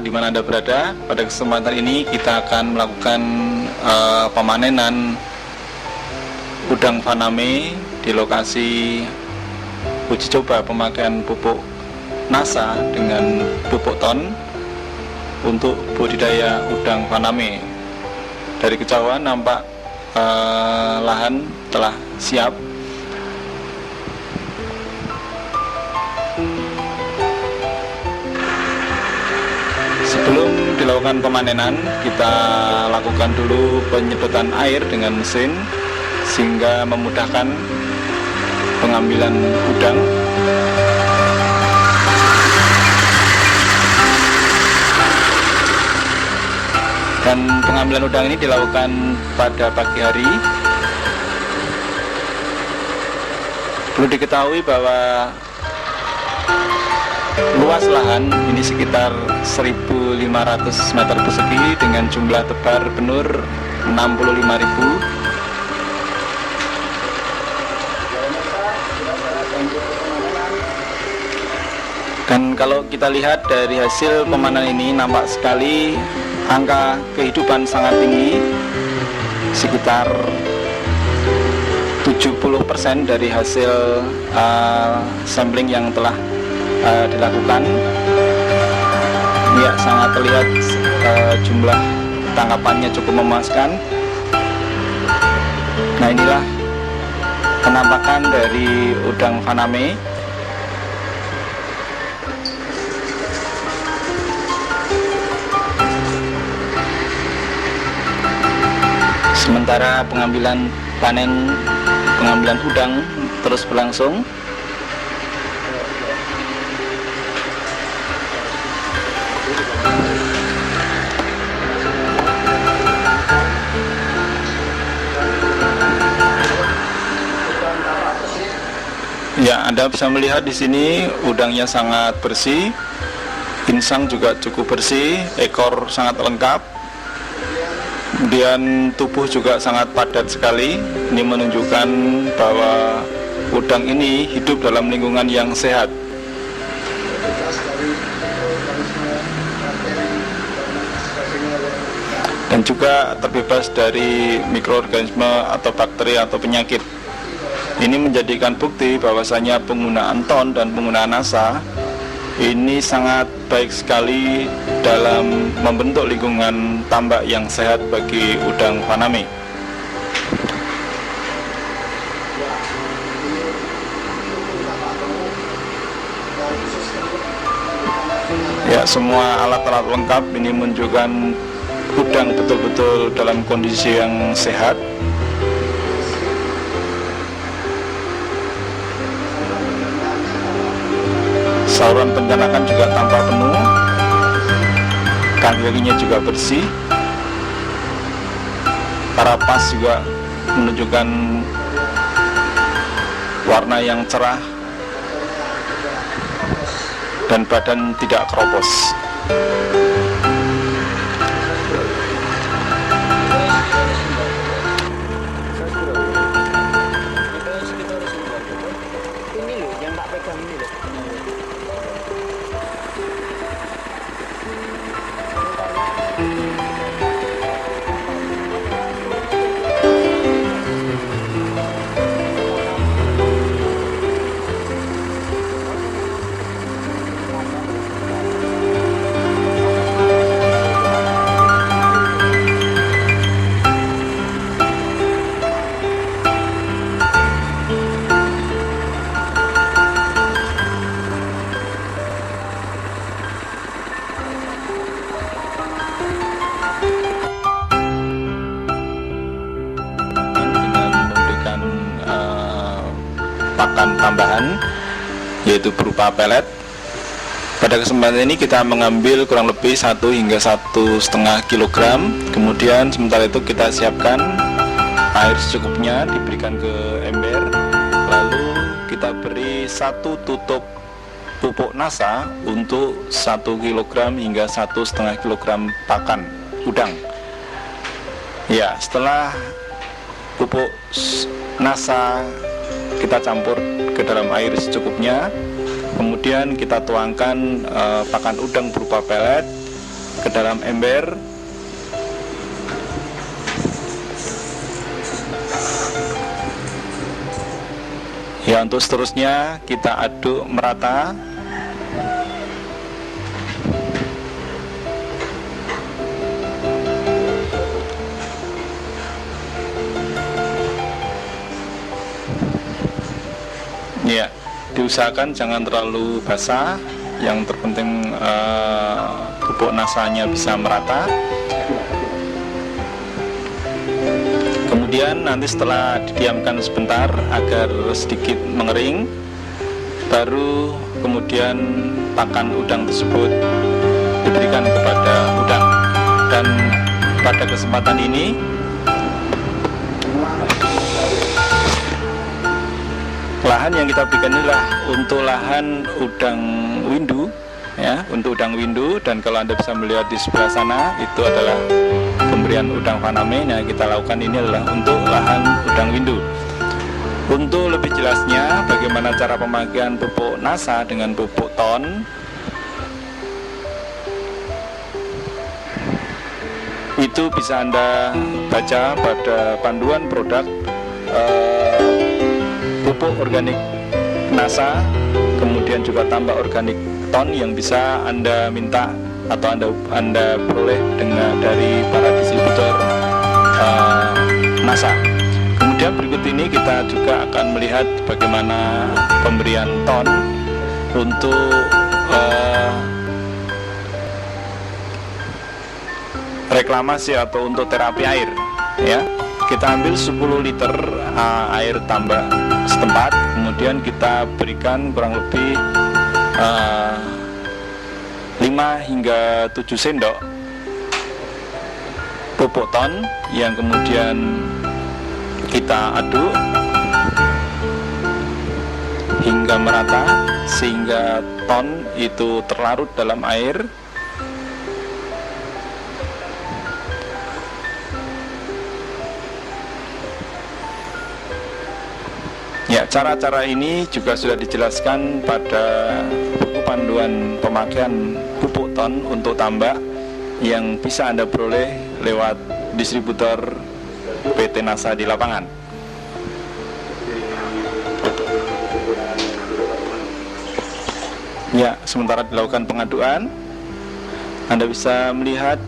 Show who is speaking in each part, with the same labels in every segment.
Speaker 1: Di mana Anda berada, pada kesempatan ini kita akan melakukan pemanenan udang faname di lokasi uji coba pemakaian pupuk NASA dengan pupuk ton untuk budidaya udang faname. Dari kejauhan nampak lahan telah siap. Sebelum dilakukan pemanenan, kita lakukan dulu penyedotan air dengan mesin sehingga memudahkan pengambilan udang. Dan pengambilan udang ini dilakukan pada pagi hari. Perlu diketahui bahwa luas lahan ini sekitar 1.500 meter persegi dengan jumlah tebar benur 65.000. Dan kalau kita lihat dari hasil pemanenan ini, nampak sekali angka kehidupan sangat tinggi, sekitar 70% dari hasil sampling yang telah dilakukan. Ya, sangat terlihat jumlah tangkapannya cukup memuaskan. Nah, inilah penampakan dari udang faname. Sementara pengambilan udang terus berlangsung. Ya, Anda bisa melihat di sini udangnya sangat bersih, insang juga cukup bersih, ekor sangat lengkap, kemudian tubuh juga sangat padat sekali. Ini menunjukkan bahwa udang ini hidup dalam lingkungan yang sehat. Dan juga terbebas dari mikroorganisme atau bakteri atau penyakit. Ini menjadikan bukti bahwasanya penggunaan ton dan penggunaan NASA ini sangat baik sekali dalam membentuk lingkungan tambak yang sehat bagi udang faname. Ya, semua alat-alat lengkap ini menunjukkan udang betul-betul dalam kondisi yang sehat. Saluran pencernaan juga tampak penuh, kaki-kakinya juga bersih, karapas juga menunjukkan warna yang cerah, dan badan tidak keropos. Pakan tambahan yaitu berupa pelet. Pada kesempatan ini kita mengambil kurang lebih 1 hingga 1,5 kg. Kemudian sementara itu kita siapkan air secukupnya, diberikan ke ember. Lalu kita beri 1 tutup pupuk NASA untuk 1 kg hingga 1,5 kg pakan udang. Ya, setelah pupuk nasa kita campur ke dalam air secukupnya, kemudian kita tuangkan pakan udang berupa pelet ke dalam ember. Ya, untuk seterusnya kita aduk merata. Ya, diusahakan jangan terlalu basah. Yang terpenting pupuk nasanya bisa merata. Kemudian nanti setelah didiamkan sebentar agar sedikit mengering, baru kemudian pakan udang tersebut diberikan kepada udang. Dan pada kesempatan ini lahan yang kita berikan inilah untuk lahan udang windu, ya, untuk udang windu. Dan kalau Anda bisa melihat di sebelah sana, itu adalah pemberian udang faname. Nah, kita lakukan ini adalah untuk lahan udang windu. Untuk lebih jelasnya bagaimana cara pemakaian pupuk nasa dengan pupuk ton, itu bisa Anda baca pada panduan produk pupuk organik nasa, kemudian juga tambah organik ton yang bisa Anda minta atau Anda peroleh dari para distributor nasa. Kemudian berikut ini kita juga akan melihat bagaimana pemberian ton untuk reklamasi atau untuk terapi air, ya. Kita ambil 10 liter air tambah setempat, kemudian kita berikan kurang lebih 5 hingga 7 sendok pupuk ton yang kemudian kita aduk hingga merata sehingga ton itu terlarut dalam air. Ya, cara-cara ini juga sudah dijelaskan pada buku panduan pemakaian pupuk ton untuk tambak yang bisa Anda peroleh lewat distributor PT Nasa di lapangan. Ya, sementara dilakukan pengaduan, Anda bisa melihat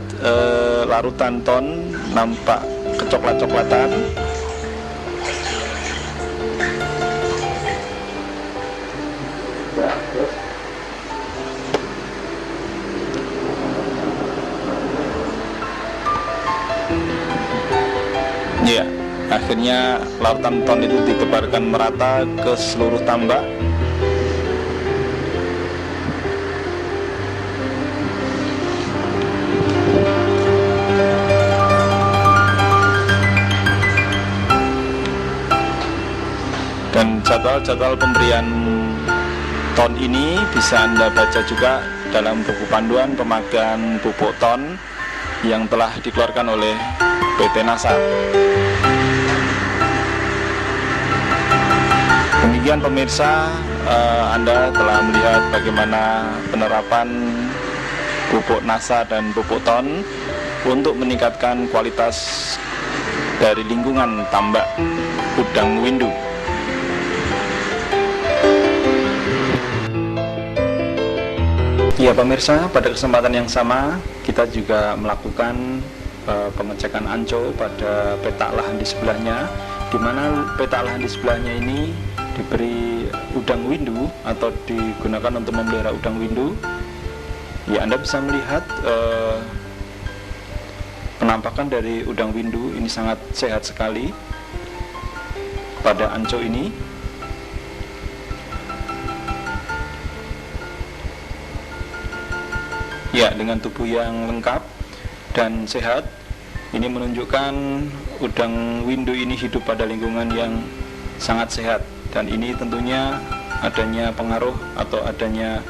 Speaker 1: larutan ton nampak kecoklat-coklatan. Ya, akhirnya larutan ton itu ditebarkan merata ke seluruh tambak. Dan jadwal-jadwal pemberian ton ini bisa Anda baca juga dalam buku panduan pemakaian pupuk ton yang telah dikeluarkan oleh PT Nasa. Demikian pemirsa, Anda telah melihat bagaimana penerapan pupuk nasa dan pupuk ton untuk meningkatkan kualitas dari lingkungan tambak udang windu. Ya pemirsa, pada kesempatan yang sama kita juga melakukan pengecekan anco pada petak lahan di sebelahnya, di mana petak lahan di sebelahnya ini diberi udang windu atau digunakan untuk memelihara udang windu. Ya, Anda bisa melihat penampakan dari udang windu ini sangat sehat sekali pada anco ini. Ya, dengan tubuh yang lengkap dan sehat, ini menunjukkan udang windu ini hidup pada lingkungan yang sangat sehat. Dan ini tentunya adanya pengaruh atau adanya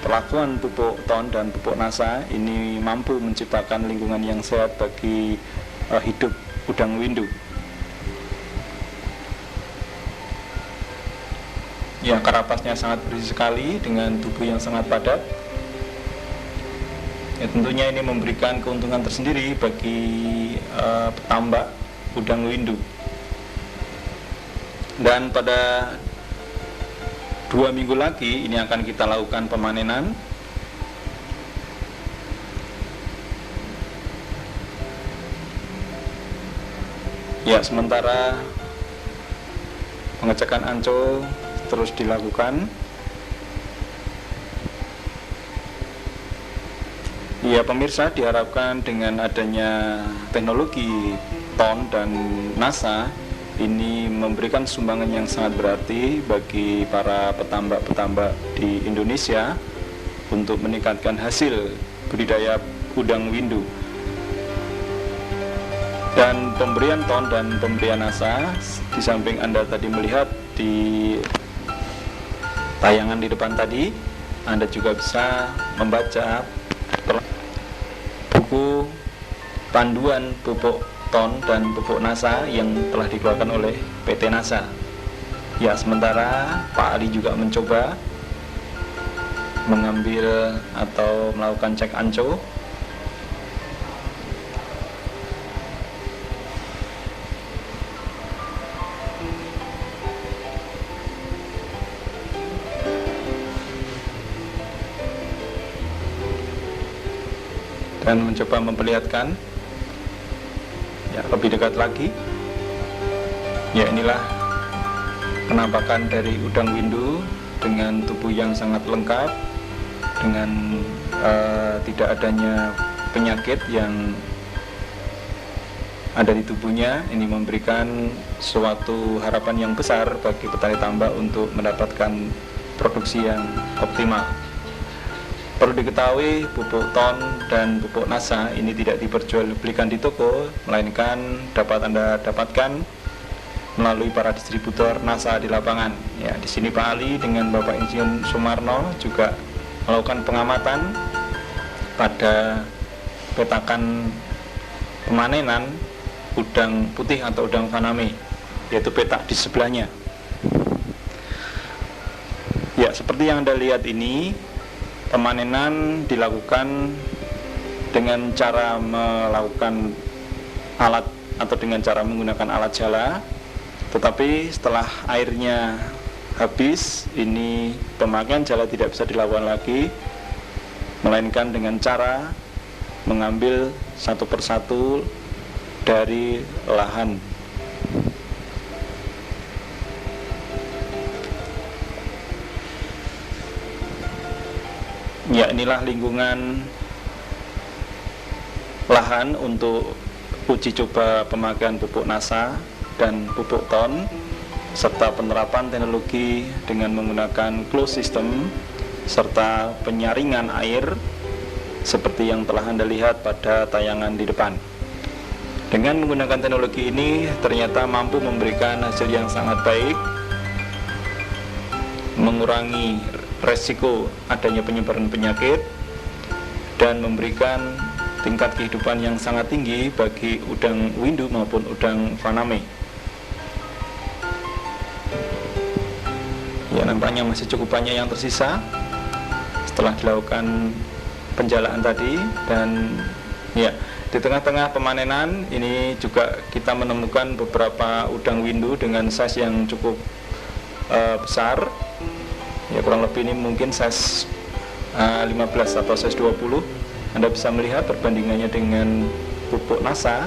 Speaker 1: perlakuan pupuk ton dan pupuk nasa ini mampu menciptakan lingkungan yang sehat bagi hidup udang windu. Ya, karapasnya sangat berisi sekali dengan tubuh yang sangat padat. Ya, tentunya ini memberikan keuntungan tersendiri bagi petambak udang windu. Dan pada 2 minggu lagi ini akan kita lakukan pemanenan. Ya, sementara pengecekan anco terus dilakukan. Ya pemirsa, diharapkan dengan adanya teknologi TON dan NASA ini memberikan sumbangan yang sangat berarti bagi para petambak-petambak di Indonesia untuk meningkatkan hasil budidaya udang windu. Dan pemberian TON dan pemberian NASA, di samping Anda tadi melihat di tayangan di depan tadi, Anda juga bisa membaca buku panduan pupuk TON dan pupuk NASA yang telah dikeluarkan oleh PT NASA. Ya, sementara Pak Ali juga mencoba mengambil atau melakukan cek anco. Dan mencoba memperlihatkan ya lebih dekat lagi. Ya, inilah penampakan dari udang windu dengan tubuh yang sangat lengkap, dengan tidak adanya penyakit yang ada di tubuhnya. Ini memberikan suatu harapan yang besar bagi petani tambak untuk mendapatkan produksi yang optimal. Perlu diketahui, pupuk TON dan pupuk NASA ini tidak diperjualbelikan di toko, melainkan dapat Anda dapatkan melalui para distributor NASA di lapangan. Ya, di sini Pak Ali dengan Bapak Insinyur Sumarno juga melakukan pengamatan pada petakan pemanenan udang putih atau udang faname, yaitu petak di sebelahnya. Ya, seperti yang Anda lihat ini, pemanenan dilakukan dengan cara melakukan alat atau dengan cara menggunakan alat jala, tetapi setelah airnya habis, ini pemakaian jala tidak bisa dilakukan lagi, melainkan dengan cara mengambil satu persatu dari lahan. Ya, inilah lingkungan lahan untuk uji coba pemakaian pupuk NASA dan pupuk TON serta penerapan teknologi dengan menggunakan closed system serta penyaringan air seperti yang telah Anda lihat pada tayangan di depan. Dengan menggunakan teknologi ini ternyata mampu memberikan hasil yang sangat baik, mengurangi resiko adanya penyebaran penyakit, dan memberikan tingkat kehidupan yang sangat tinggi bagi udang windu maupun udang faname. Ya, nampaknya masih cukup banyak yang tersisa setelah dilakukan penjalaan tadi. Dan ya, di tengah-tengah pemanenan ini juga kita menemukan beberapa udang windu dengan size yang cukup besar. Ya, kurang lebih ini mungkin size 15 atau size 20. Anda bisa melihat perbandingannya dengan pupuk NASA.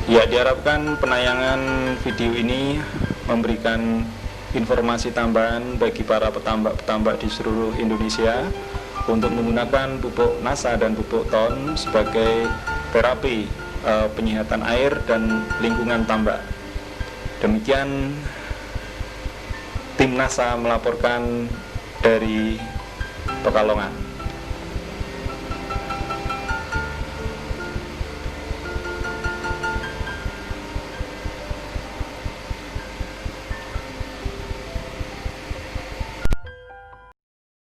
Speaker 1: Ya, diharapkan penayangan video ini memberikan informasi tambahan bagi para petambak-petambak di seluruh Indonesia untuk menggunakan pupuk NASA dan pupuk TON sebagai terapi penyihatan air dan lingkungan tambak. Demikian tim NASA melaporkan dari Pekalongan.